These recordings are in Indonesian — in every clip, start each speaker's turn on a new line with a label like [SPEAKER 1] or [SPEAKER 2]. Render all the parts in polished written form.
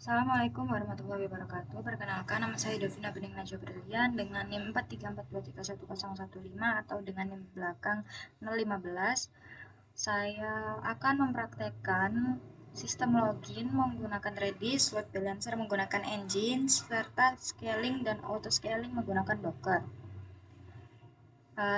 [SPEAKER 1] Assalamualaikum warahmatullahi wabarakatuh. Perkenalkan, nama saya Devina Bening Najwa Brilian dengan NIM 434231015 atau dengan NIM belakang 015. Saya akan mempraktekkan sistem login menggunakan Redis, load balancer menggunakan Nginx, serta scaling dan auto scaling menggunakan Docker.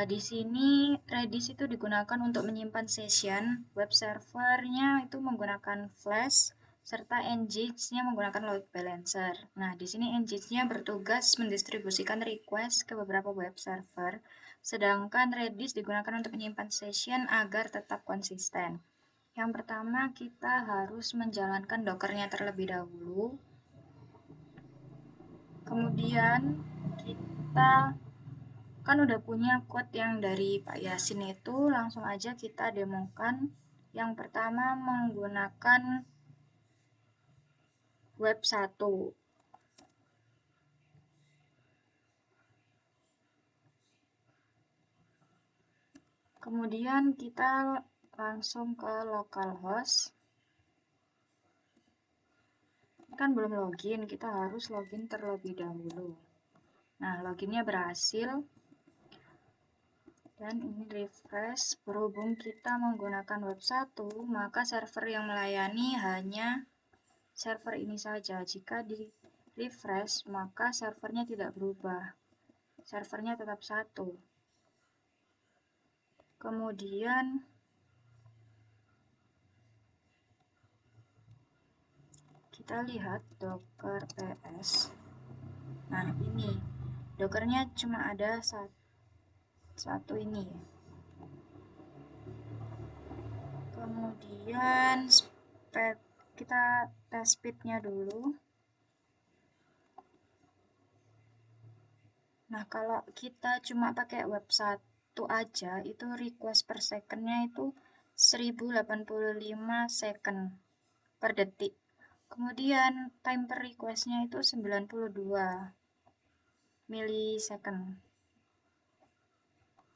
[SPEAKER 1] Di sini Redis itu digunakan untuk menyimpan session, web servernya itu menggunakan Flash, serta Nginx-nya menggunakan load balancer. Nah, di sini Nginx-nya bertugas mendistribusikan request ke beberapa web server, sedangkan Redis digunakan untuk menyimpan session agar tetap konsisten. Yang pertama, kita harus menjalankan Docker-nya terlebih dahulu. Kemudian kita kan udah punya code yang dari Pak Yasin itu, langsung aja kita demokan. Yang pertama menggunakan web 1. Kemudian kita langsung ke localhost. Kan belum login, kita harus login terlebih dahulu. Nah, loginnya berhasil. Dan ini refresh, berhubung kita menggunakan web 1, maka server yang melayani hanya server ini saja. Jika di refresh, maka servernya tidak berubah. Servernya tetap 1. Kemudian kita lihat Docker PS. Nah, ini Dockernya cuma ada satu ini. Kemudian kita tes speednya dulu. Nah, kalau kita cuma pakai web 1 aja, itu request per second-nya itu 1085 second per detik. Kemudian time per request-nya itu 92 millisecond.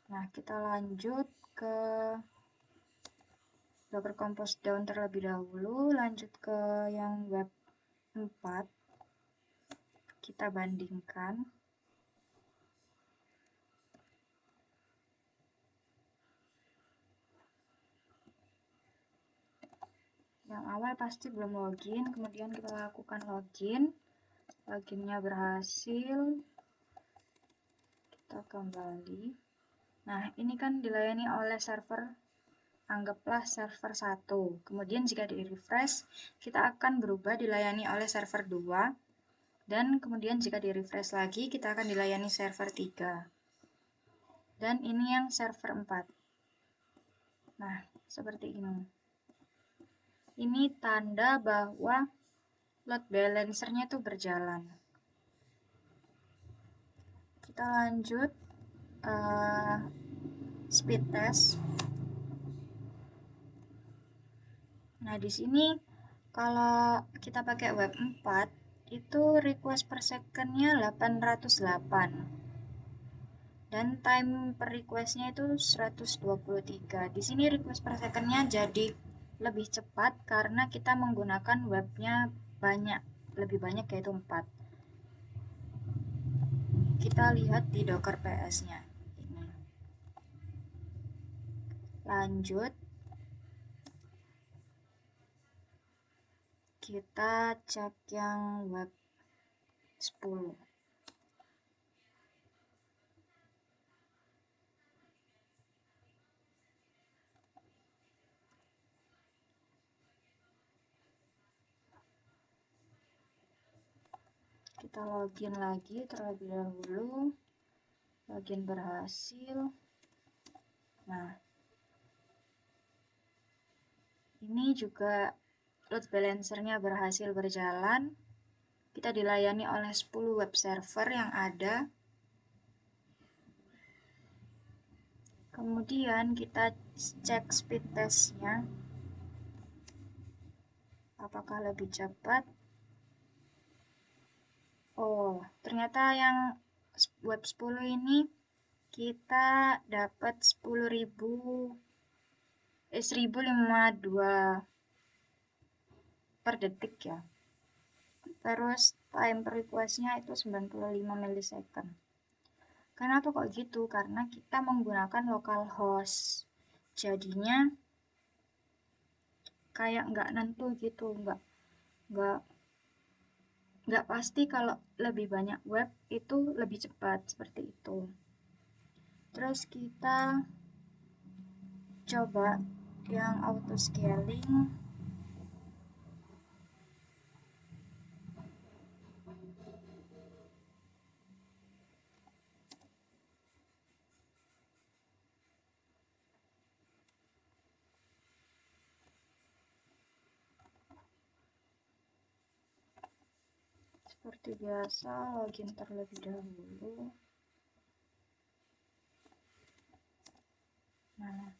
[SPEAKER 1] Nah, kita lanjut ke Docker Compose Down terlebih dahulu, lanjut ke yang web 4. Kita bandingkan. Yang awal pasti belum login, kemudian kita lakukan login. Loginnya berhasil. Kita kembali. Nah, ini kan dilayani oleh server, anggaplah server 1. Kemudian jika di-refresh, kita akan berubah dilayani oleh server 2. Dan kemudian jika di-refresh lagi, kita akan dilayani server 3. Dan ini yang server 4. Nah, seperti ini. Ini tanda bahwa load balancer-nya itu berjalan. Kita lanjut speed test. Nah, di sini kalau kita pakai web 4, itu request per second-nya 808. Dan time per request-nya itu 123. Di sini request per second-nya jadi lebih cepat karena kita menggunakan webnya lebih banyak yaitu 4. Kita lihat di Docker PS-nya. Ini. Lanjut. Kita cek yang web 10. Kita login lagi terlebih dahulu. Login berhasil. Nah, ini juga load balancer-nya berhasil berjalan. Kita dilayani oleh 10 web server yang ada. Kemudian kita cek speed test-nya. Apakah lebih cepat? Oh, ternyata yang web 10 ini kita dapat 1052 per detik ya. terus time per request-nya itu 95 milisecond. Kenapa kok gitu? Karena kita menggunakan localhost. Jadinya kayak nggak nentu gitu, nggak pasti kalau lebih banyak web itu lebih cepat seperti itu. Terus kita coba yang auto scaling. Seperti biasa, login terlebih dahulu. Nah,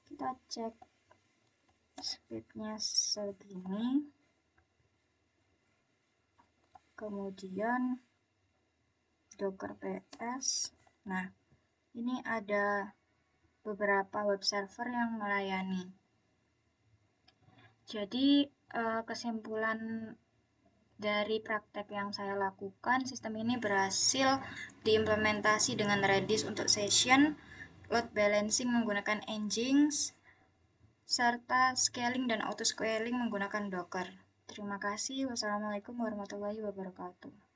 [SPEAKER 1] kita cek speednya segini. Kemudian Docker PS. Nah, ini ada beberapa web server yang melayani. Jadi kesimpulan dari praktek yang saya lakukan, sistem ini berhasil diimplementasi dengan Redis untuk session, load balancing menggunakan Nginx, serta scaling dan auto scaling menggunakan Docker. Terima kasih. Wassalamualaikum warahmatullahi wabarakatuh.